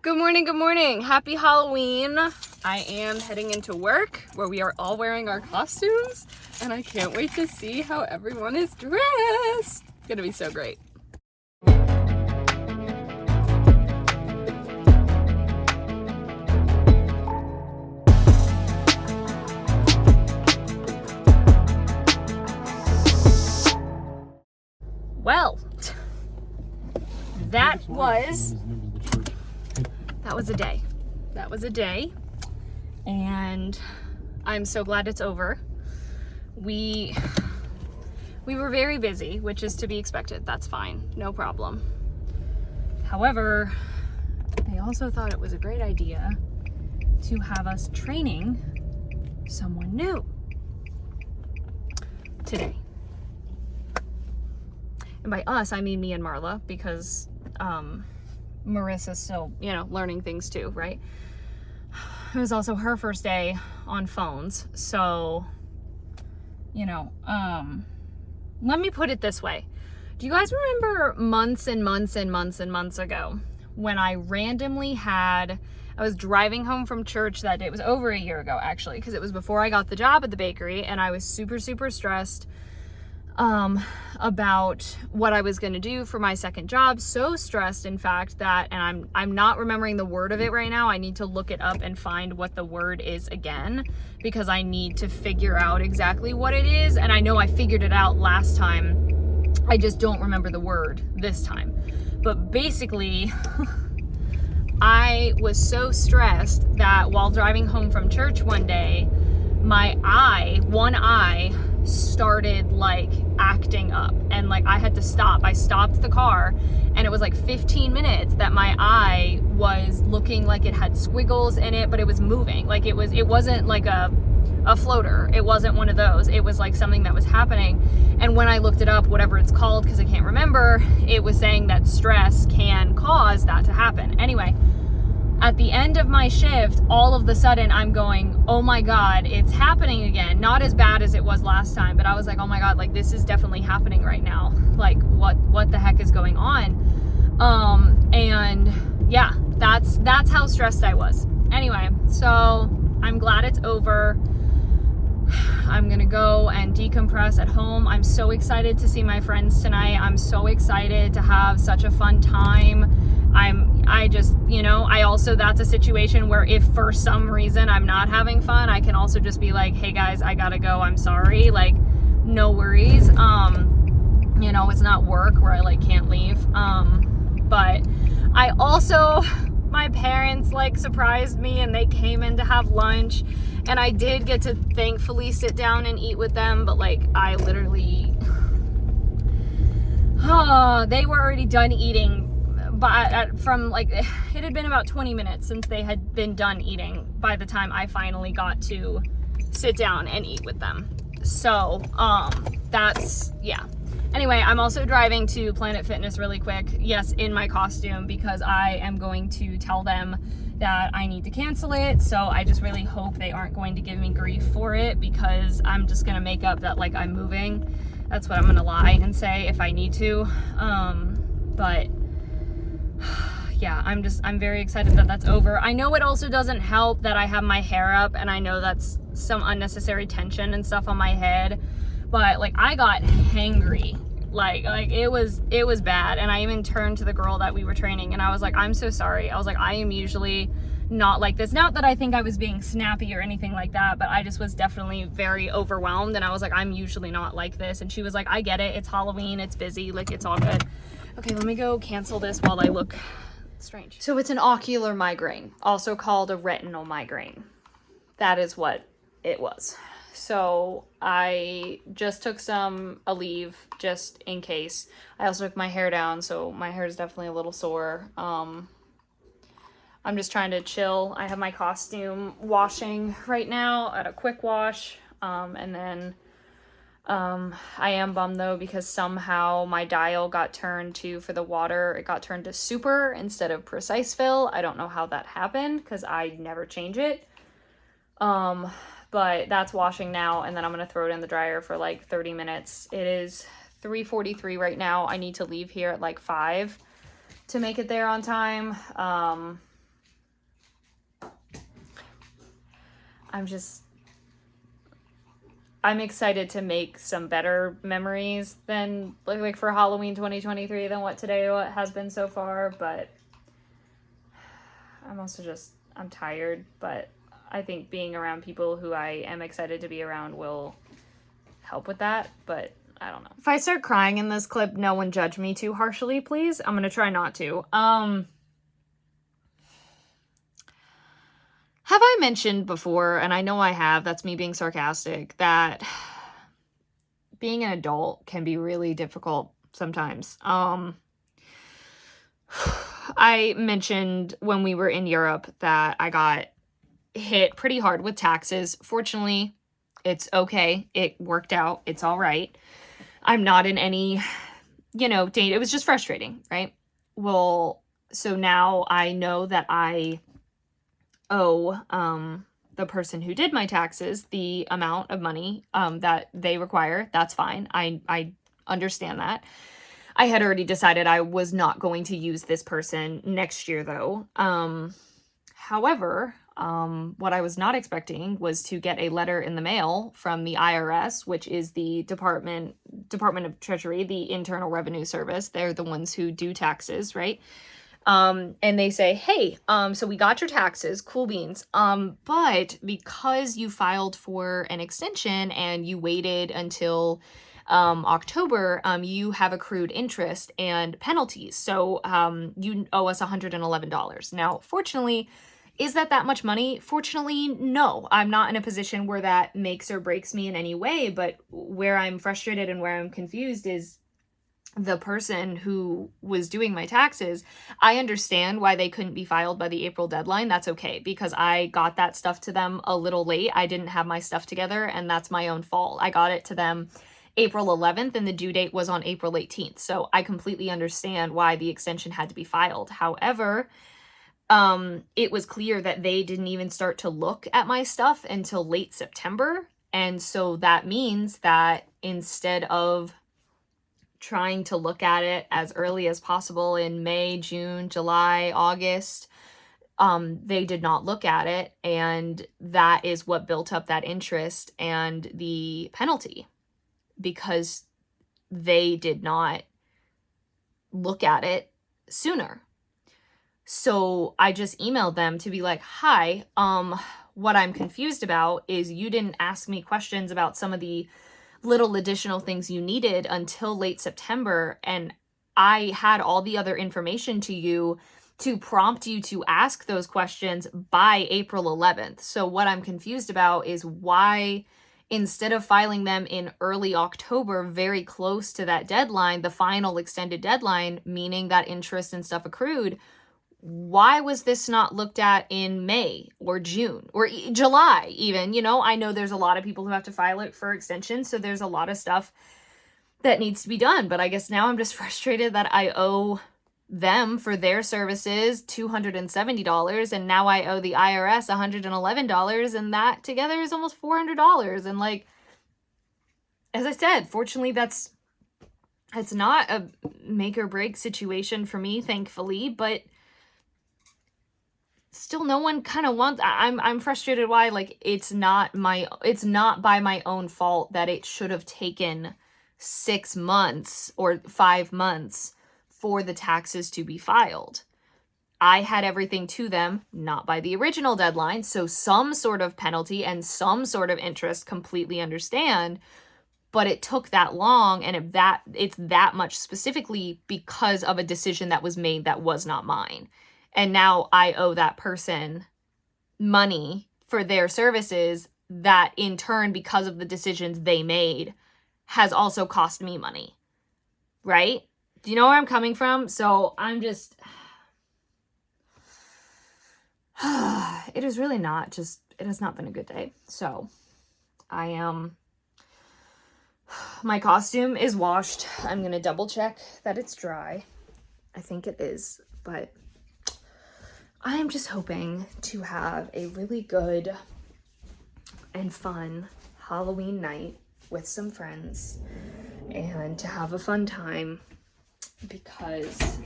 Good morning, good morning. Happy Halloween. I am heading into work where we are all wearing our costumes, and I can't wait to see how everyone is dressed. It's gonna be so great. Well, that was a day. That was a day, and I'm so glad it's over. We were very busy, which is to be expected. That's fine, no problem. However, they also thought it was a great idea to have us training someone new today. And by us, I mean me and Marla, because Marissa's still, learning things too, right? It was also her first day on phones. So, let me put it this way. Do you guys remember months and months and months and months ago when I randomly I was driving home from church that day? It was over a year ago, actually, because it was before I got the job at the bakery, and I was super, super stressed about what I was going to do for my second job. So stressed, in fact, that, and I'm not remembering the word of it right now. I need to look it up and find what the word is again, because I need to figure out exactly what it is. And I know I figured it out last time. I just don't remember the word this time. But basically, I was so stressed that while driving home from church one day, one eye started acting up, and I had to stop. I stopped the car, and it was 15 minutes that my eye was looking like it had squiggles in it, but it was moving. It wasn't like a floater. It wasn't one of those. It was something that was happening. And when I looked it up, whatever it's called, because I can't remember, it was saying that stress can cause that to happen. Anyway, at the end of my shift, all of the sudden I'm going, oh my God, it's happening again. Not as bad as it was last time, but I was like, oh my God, this is definitely happening right now. What the heck is going on? And yeah, that's how stressed I was. Anyway, so I'm glad it's over. I'm gonna go and decompress at home. I'm so excited to see my friends tonight. I'm so excited to have such a fun time. I also, that's a situation where if for some reason I'm not having fun, I can also just be like, hey guys, I gotta go, I'm sorry, no worries. It's not work where I can't leave. But I also, my parents surprised me, and they came in to have lunch, and I did get to thankfully sit down and eat with them, but I literally, they were already done eating. But it had been about 20 minutes since they had been done eating by the time I finally got to sit down and eat with them. So, yeah. Anyway, I'm also driving to Planet Fitness really quick. Yes, in my costume, because I am going to tell them that I need to cancel it. So I just really hope they aren't going to give me grief for it, because I'm just going to make up that I'm moving. That's what I'm going to lie and say if I need to. But yeah, I'm very excited that that's over. I know it also doesn't help that I have my hair up, and I know that's some unnecessary tension and stuff on my head, but I got hangry. It was bad. And I even turned to the girl that we were training, and I was like, I'm so sorry. I was like, I am usually not like this. Not that I think I was being snappy or anything like that, but I just was definitely very overwhelmed, and I was like, I'm usually not like this. And she was like, I get it, it's Halloween, it's busy, it's all good. Okay, let me go cancel this while I look strange. So it's an ocular migraine, also called a retinal migraine. That is what it was. So I just took a leave just in case. I also took my hair down, so my hair is definitely a little sore. I'm just trying to chill. I have my costume washing right now at a quick wash, and then I am bummed though, because somehow my dial got turned for the water, it got turned to super instead of precise fill. I don't know how that happened, because I never change it. But that's washing now, and then I'm going to throw it in the dryer for 30 minutes. It is 3:43 right now. I need to leave here at 5 to make it there on time. I'm excited to make some better memories than like for Halloween 2023 than what has been so far, but I'm also I'm tired, but I think being around people who I am excited to be around will help with that, but I don't know. If I start crying in this clip, no one judge me too harshly, please. I'm gonna try not to. Have I mentioned before, and I know I have, that's me being sarcastic, that being an adult can be really difficult sometimes. I mentioned when we were in Europe that I got hit pretty hard with taxes. Fortunately, it's okay. It worked out. It's all right. I'm not in any, danger. It was just frustrating, right? Well, so now I know that I owe the person who did my taxes the amount of money that they require. That's fine. I understand that. I had already decided I was not going to use this person next year, though. However, what I was not expecting was to get a letter in the mail from the IRS, which is the Department of Treasury, the Internal Revenue Service. They're the ones who do taxes, right? And they say, hey, so we got your taxes, cool beans. But because you filed for an extension and you waited until October, you have accrued interest and penalties. So you owe us $111. Now, fortunately, is that much money? Fortunately, no. I'm not in a position where that makes or breaks me in any way, but where I'm frustrated and where I'm confused is the person who was doing my taxes. I understand why they couldn't be filed by the April deadline. That's okay, because I got that stuff to them a little late. I didn't have my stuff together, and that's my own fault. I got it to them April 11th, and the due date was on April 18th. So I completely understand why the extension had to be filed. However, it was clear that they didn't even start to look at my stuff until late September. And so that means that instead of trying to look at it as early as possible in May, June, July, August, they did not look at it. And that is what built up that interest and the penalty, because they did not look at it sooner. So I just emailed them to be like, hi, what I'm confused about is you didn't ask me questions about some of the little additional things you needed until late September. And I had all the other information to you to prompt you to ask those questions by April 11th. So what I'm confused about is why, instead of filing them in early October, very close to that deadline, the final extended deadline, meaning that interest and stuff accrued, why was this not looked at in May or June or July even? I know there's a lot of people who have to file it for extension, so there's a lot of stuff that needs to be done. But I guess now I'm just frustrated that I owe them for their services $270, and now I owe the IRS $111, and that together is almost $400. And like, as I said, fortunately, it's not a make or break situation for me, thankfully, but still no one kind of wants. I'm frustrated why, like, it's not by my own fault that it should have taken 6 months or 5 months for the taxes to be filed. I had everything to them, not by the original deadline, so some sort of penalty and some sort of interest, completely understand, but it took that long, and it's that much specifically because of a decision that was made that was not mine. And now I owe that person money for their services that in turn, because of the decisions they made, has also cost me money. Right? Do you know where I'm coming from? So I'm just... it has not been a good day. So I am... my costume is washed. I'm going to double check that it's dry. I think it is, but... I am just hoping to have a really good and fun Halloween night with some friends and to have a fun time, because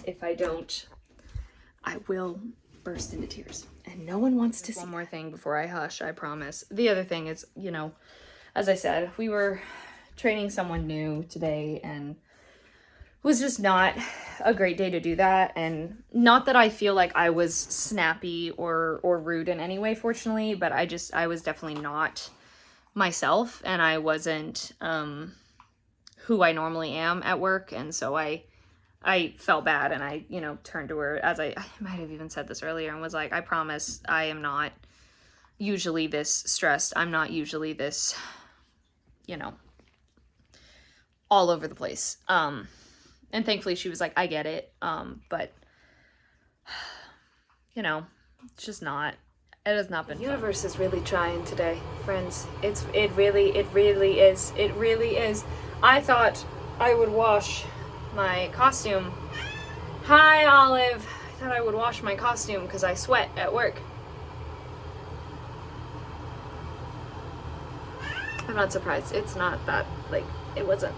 if I don't, I will burst into tears. And no one wants to see. One more thing before I hush, I promise. The other thing is, you know, as I said, we were training someone new today, and it was just not a great day to do that. And not that I feel like I was snappy or rude in any way, fortunately, but I was definitely not myself, and I wasn't who I normally am at work. And so I felt bad, and I, you know, turned to her, as I might have even said this earlier, and was like, I promise I am not usually this stressed. I'm not usually this, you know, all over the place. And thankfully she was like, I get it. But you know, it's just not, it has not been fun. The universe is really trying today, friends. It really is. I thought I would wash my costume. Hi, Olive. I thought I would wash my costume because I sweat at work. I'm not surprised. It's not that, like, it wasn't.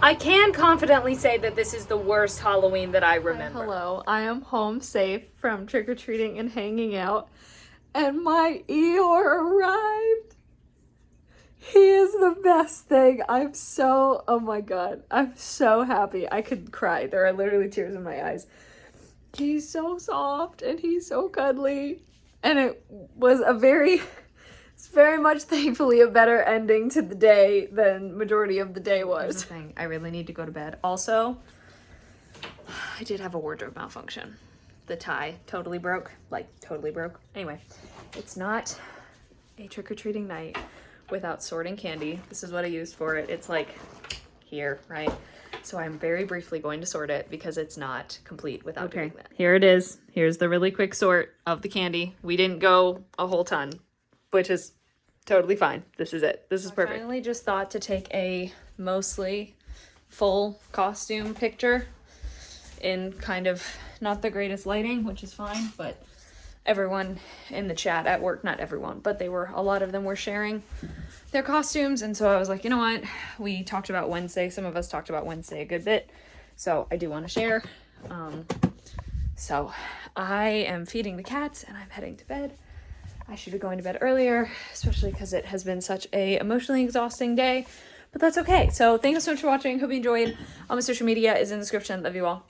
I can confidently say that this is the worst Halloween that I remember. Hello, I am home safe from trick-or-treating and hanging out, and my Eeyore arrived. He is the best thing. Oh my god, I'm so happy. I could cry. There are literally tears in my eyes. He's so soft and he's so cuddly. And it was it's very much thankfully a better ending to the day than majority of the day was. I really need to go to bed. Also, I did have a wardrobe malfunction. The tie totally broke. Anyway, it's not a trick-or-treating night without sorting candy. This is what I used for it. It's like here, right? So I'm very briefly going to sort it because it's not complete without doing that. Here it is. Here's the really quick sort of the candy. We didn't go a whole ton, which is totally fine. This is it. This is perfect. I finally just thought to take a mostly full costume picture in kind of not the greatest lighting, which is fine, but everyone in the chat at work, not everyone, but a lot of them were sharing their costumes. And so I was like, you know what? We talked about Wednesday. Some of us talked about Wednesday a good bit. So I do want to share. So I am feeding the cats and I'm heading to bed. I should be going to bed earlier, especially because it has been such a emotionally exhausting day, but that's okay. So thank you so much for watching. Hope you enjoyed. All my social media is in the description. Love you all.